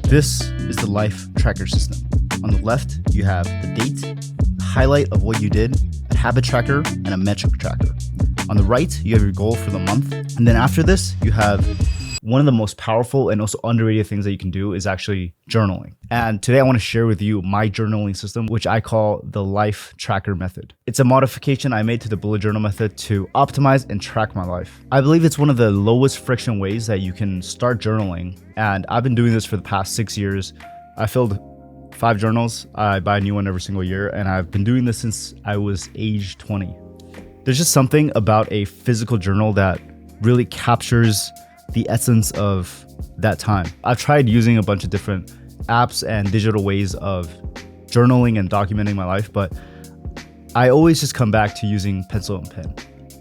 This is the life tracker system. On the left, you have the date, the highlight of what you did, a habit tracker, and a metric tracker. On the right, you have your goal for the month. And then after this, you have one of the most powerful and also underrated things that you can do is actually journaling. And today I want to share with you my journaling system, which I call the life tracker method. It's a modification I made to the bullet journal method to optimize and track my life. I believe it's one of the lowest friction ways that you can start journaling. And I've been doing this for the past 6 years. I filled 5 journals. I buy a new one every single year. And I've been doing this since I was age 20. There's just something about a physical journal that really captures the essence of that time. I've tried using a bunch of different apps and digital ways of journaling and documenting my life, but I always just come back to using pencil and pen.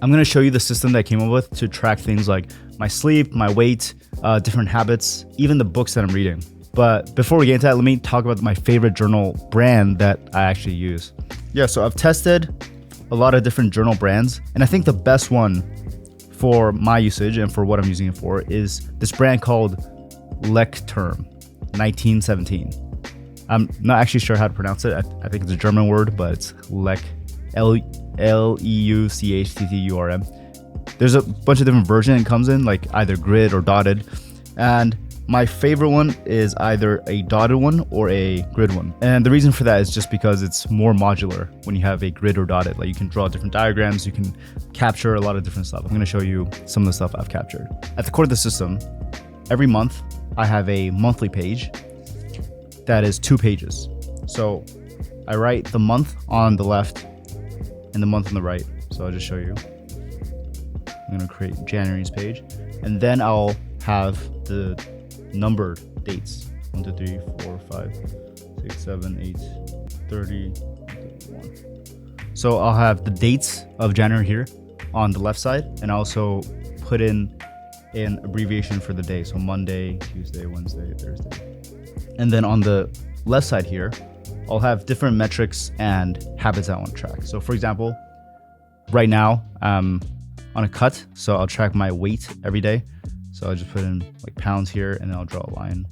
I'm going to show you the system that I came up with to track things like my sleep, my weight, different habits, even the books that I'm reading. But before we get into that, let me talk about my favorite journal brand that I actually use. Yeah, so I've tested a lot of different journal brands, and I think the best one for my usage and for what I'm using it for is this brand called Leuchtturm 1917. I'm not actually sure how to pronounce it. I think it's a German word, but it's Leuchtturm. There's a bunch of different versions it comes in, like either grid or dotted. And my favorite one is either a dotted one or a grid one. And the reason for that is just because it's more modular when you have a grid or dotted. Like you can draw different diagrams, you can capture a lot of different stuff. I'm going to show you some of the stuff I've captured. At the core of the system, every month I have a monthly page that is 2 pages. So I write the month on the left and the month on the right. So I'll just show you. I'm going to create January's page, and then I'll have the numbered dates 1 2 3 4 5 6 7 8 30 31. So I'll have the dates of January here on the left side, and I also put in an abbreviation for the day, so Monday, Tuesday, Wednesday, Thursday. And then on the left side here, I'll have different metrics and habits I want to track. So for example, right now I'm on a cut, so I'll track my weight every day. So I'll just put in like pounds here, and then I'll draw a line.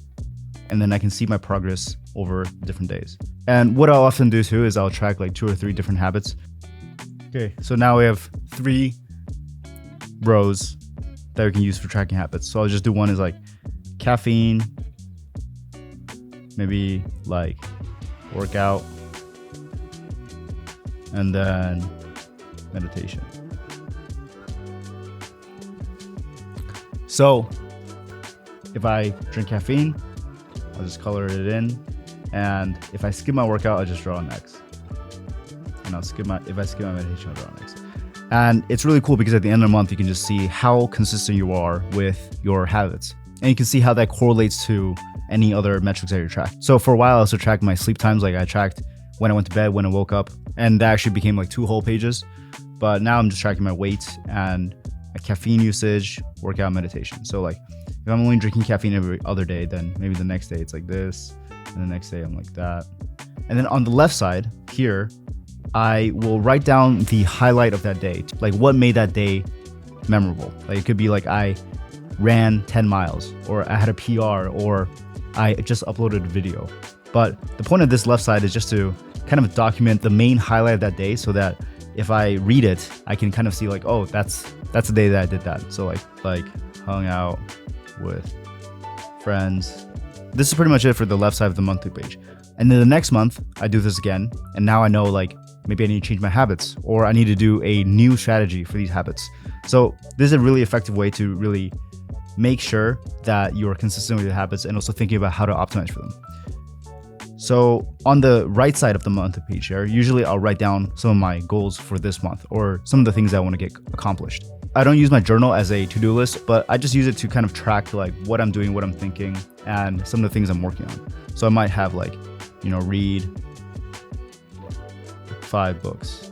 And then I can see my progress over different days. And what I'll often do too is I'll track like 2 or 3 different habits. Okay, so now we have 3 rows that we can use for tracking habits. So I'll just do one is like caffeine, maybe like workout, and then meditation. So if I drink caffeine, I'll just color it in. And if I skip my workout, I'll just draw an X. And if I skip my meditation, I'll draw an X. And it's really cool because at the end of the month, you can just see how consistent you are with your habits. And you can see how that correlates to any other metrics that you track. So for a while, I also tracked my sleep times. Like I tracked when I went to bed, when I woke up, and that actually became like 2 whole pages. But now I'm just tracking my weight and my caffeine usage, workout, meditation. So like if I'm only drinking caffeine every other day, then maybe the next day it's like this, and the next day I'm like that. And then on the left side here, I will write down the highlight of that day, like what made that day memorable. Like it could be like I ran 10 miles, or I had a PR, or I just uploaded a video. But the point of this left side is just to kind of document the main highlight of that day, so that if I read it, I can kind of see like, oh, that's the day that I did that. So like hung out with friends. This is pretty much it for the left side of the monthly page. And then the next month I do this again, and now I know like maybe I need to change my habits, or I need to do a new strategy for these habits. So this is a really effective way to really make sure that you're consistent with your habits and also thinking about how to optimize for them. So on the right side of the monthly page here, usually I'll write down some of my goals for this month, or some of the things I want to get accomplished. I don't use my journal as a to-do list, but I just use it to kind of track like what I'm doing, what I'm thinking, and some of the things I'm working on. So I might have like, read 5 books.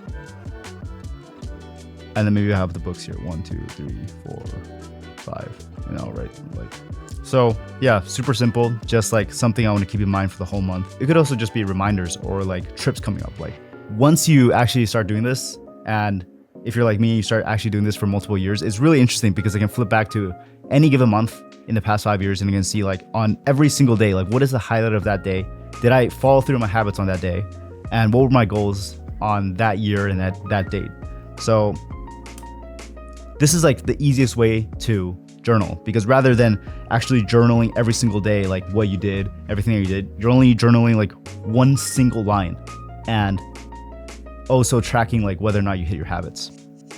And then maybe I have the books here, 1, 2, 3, 4, 5, and I'll write like. So yeah, super simple, just like something I want to keep in mind for the whole month. It could also just be reminders or like trips coming up. Like once you actually start doing this, and if you're like me, you start actually doing this for multiple years, it's really interesting because I can flip back to any given month in the past 5 years and you can see like on every single day, like what is the highlight of that day? Did I follow through my habits on that day? And what were my goals on that year and that date? So this is like the easiest way to journal, because rather than actually journaling every single day, like what you did, everything that you did, you're only journaling like one single line and also tracking like whether or not you hit your habits.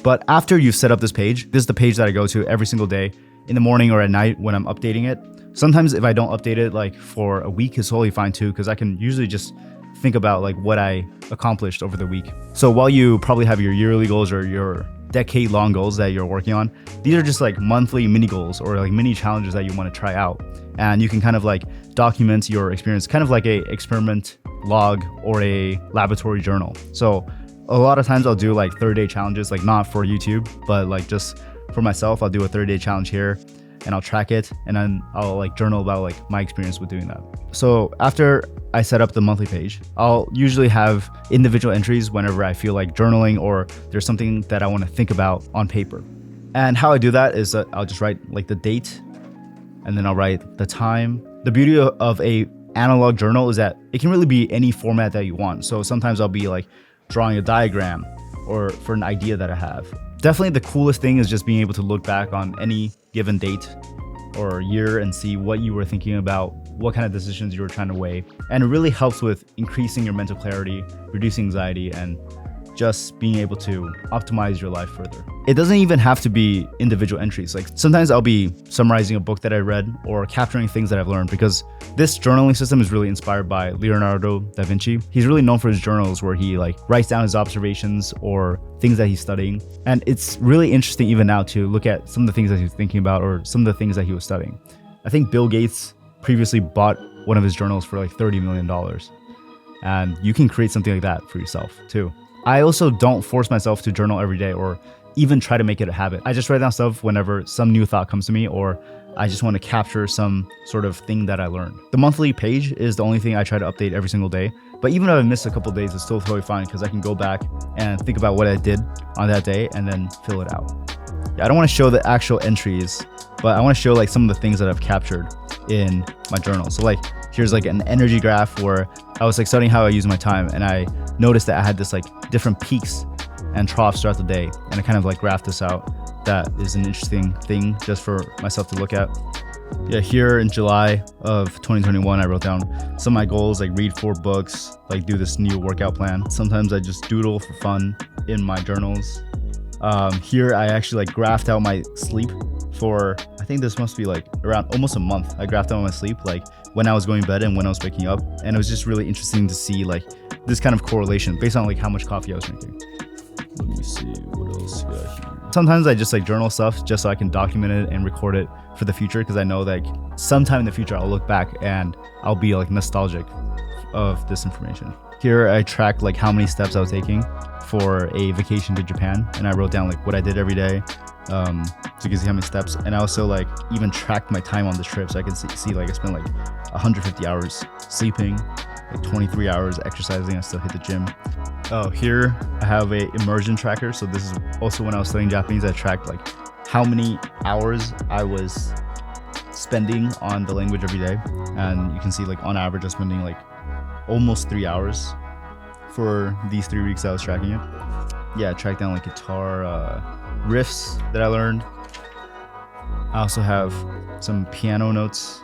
But after you've set up this page, this is the page that I go to every single day in the morning or at night when I'm updating it. Sometimes if I don't update it like for a week, it's totally fine too, because I can usually just think about like what I accomplished over the week. So while you probably have your yearly goals or your decade-long goals that you're working on, these are just like monthly mini goals or like mini challenges that you want to try out. And you can kind of like document your experience, kind of like a experiment log or a laboratory journal. So a lot of times I'll do like 30-day challenges, like not for YouTube, but like just for myself. I'll do a 30-day challenge here and I'll track it, and then I'll like journal about like my experience with doing that. So after I set up the monthly page, I'll usually have individual entries whenever I feel like journaling or there's something that I want to think about on paper. And how I do that is that I'll just write like the date, and then I'll write the time. The beauty of a analog journal is that it can really be any format that you want. So sometimes I'll be like drawing a diagram or for an idea that I have. Definitely the coolest thing is just being able to look back on any given date or year and see what you were thinking about, what kind of decisions you were trying to weigh. And it really helps with increasing your mental clarity, reducing anxiety, and just being able to optimize your life further. It doesn't even have to be individual entries. Like sometimes I'll be summarizing a book that I read or capturing things that I've learned, because this journaling system is really inspired by Leonardo da Vinci. He's really known for his journals where he like writes down his observations or things that he's studying. And it's really interesting even now to look at some of the things that he's thinking about or some of the things that he was studying. I think Bill Gates previously bought one of his journals for like $30 million. And you can create something like that for yourself too. I also don't force myself to journal every day or even try to make it a habit. I just write down stuff whenever some new thought comes to me, or I just want to capture some sort of thing that I learned. The monthly page is the only thing I try to update every single day. But even if I miss a couple of days, it's still totally fine, because I can go back and think about what I did on that day and then fill it out. I don't want to show the actual entries, but I want to show like some of the things that I've captured in my journal. So like here's like an energy graph where I was like studying how I use my time, and I noticed that I had this like different peaks and troughs throughout the day, and I kind of like graphed this out. That is an interesting thing just for myself to look at. Yeah, here in July of 2021, I wrote down some of my goals, like read 4 books, like do this new workout plan. Sometimes I just doodle for fun in my journals. Here I actually like graphed out my sleep for, I think this must be like around almost a month. I graphed out my sleep, like when I was going to bed and when I was waking up. And it was just really interesting to see like this kind of correlation based on like how much coffee I was drinking. Let me see what else we got here. Sometimes I just like journal stuff just so I can document it and record it for the future, because I know that sometime in the future I'll look back and I'll be like nostalgic of this information. Here I tracked like how many steps I was taking for a vacation to Japan, and I wrote down like what I did every day, so you can see how many steps. And I also like even tracked my time on the trip, so I can see like I spent like 150 hours sleeping, like 23 hours exercising. I still hit the gym. Oh, here I have a immersion tracker. So this is also when I was studying Japanese, I tracked like how many hours I was spending on the language every day. And you can see like on average, I was spending like almost 3 hours for these 3 weeks I was tracking it. Yeah, I tracked down like guitar riffs that I learned. I also have some piano notes.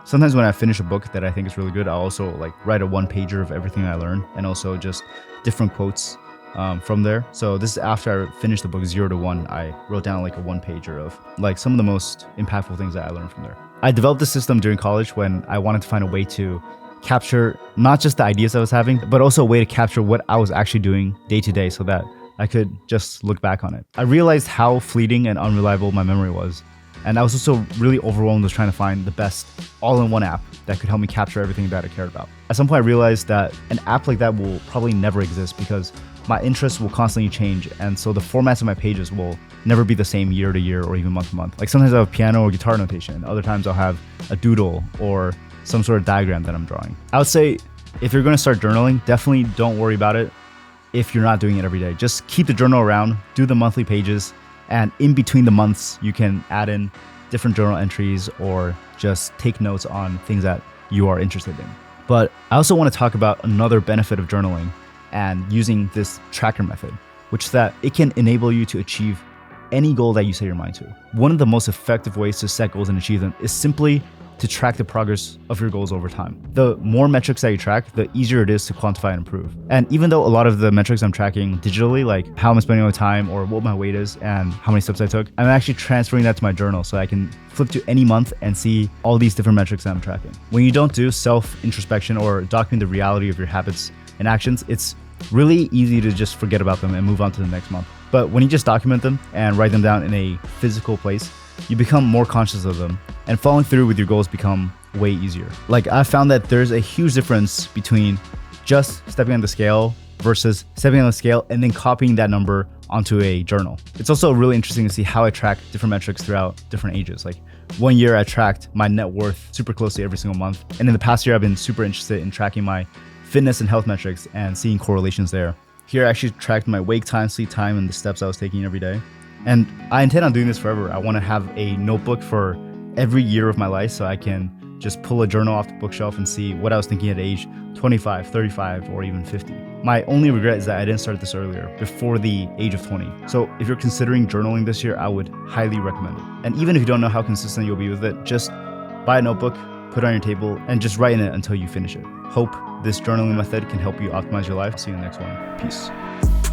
Sometimes when I finish a book that I think is really good, I'll also like write a 1-pager of everything I learned, and also just different quotes from there. So this is after I finished the book 0 to 1. I wrote down like a 1-pager of like some of the most impactful things that I learned from there. I developed this system during college when I wanted to find a way to capture not just the ideas I was having, but also a way to capture what I was actually doing day to day, so that I could just look back on it. I realized how fleeting and unreliable my memory was. And I was also really overwhelmed with trying to find the best all-in-one app that could help me capture everything that I cared about. At some point, I realized that an app like that will probably never exist, because my interests will constantly change. And so the formats of my pages will never be the same year to year or even month to month. Like sometimes I have piano or guitar notation. Other times I'll have a doodle or some sort of diagram that I'm drawing. I would say if you're going to start journaling, definitely don't worry about it if you're not doing it every day. Just keep the journal around, do the monthly pages, and in between the months, you can add in different journal entries or just take notes on things that you are interested in. But I also want to talk about another benefit of journaling and using this tracker method, which is that it can enable you to achieve any goal that you set your mind to. One of the most effective ways to set goals and achieve them is simply to track the progress of your goals over time. The more metrics that you track, the easier it is to quantify and improve. And even though a lot of the metrics I'm tracking digitally, like how I'm spending my time or what my weight is and how many steps I took, I'm actually transferring that to my journal so I can flip to any month and see all these different metrics that I'm tracking. When you don't do self-introspection or document the reality of your habits and actions, it's really easy to just forget about them and move on to the next month. But when you just document them and write them down in a physical place, you become more conscious of them, and following through with your goals become way easier. Like, I found that there's a huge difference between just stepping on the scale versus stepping on the scale and then copying that number onto a journal. It's also really interesting to see how I track different metrics throughout different ages. Like, 1 year I tracked my net worth super closely every single month, and in the past year I've been super interested in tracking my fitness and health metrics and seeing correlations there. Here I actually tracked my wake time, sleep time, and the steps I was taking every day. And I intend on doing this forever. I want to have a notebook for every year of my life so I can just pull a journal off the bookshelf and see what I was thinking at age 25, 35, or even 50. My only regret is that I didn't start this earlier, before the age of 20. So if you're considering journaling this year, I would highly recommend it. And even if you don't know how consistent you'll be with it, just buy a notebook, put it on your table, and just write in it until you finish it. Hope this journaling method can help you optimize your life. See you in the next one. Peace.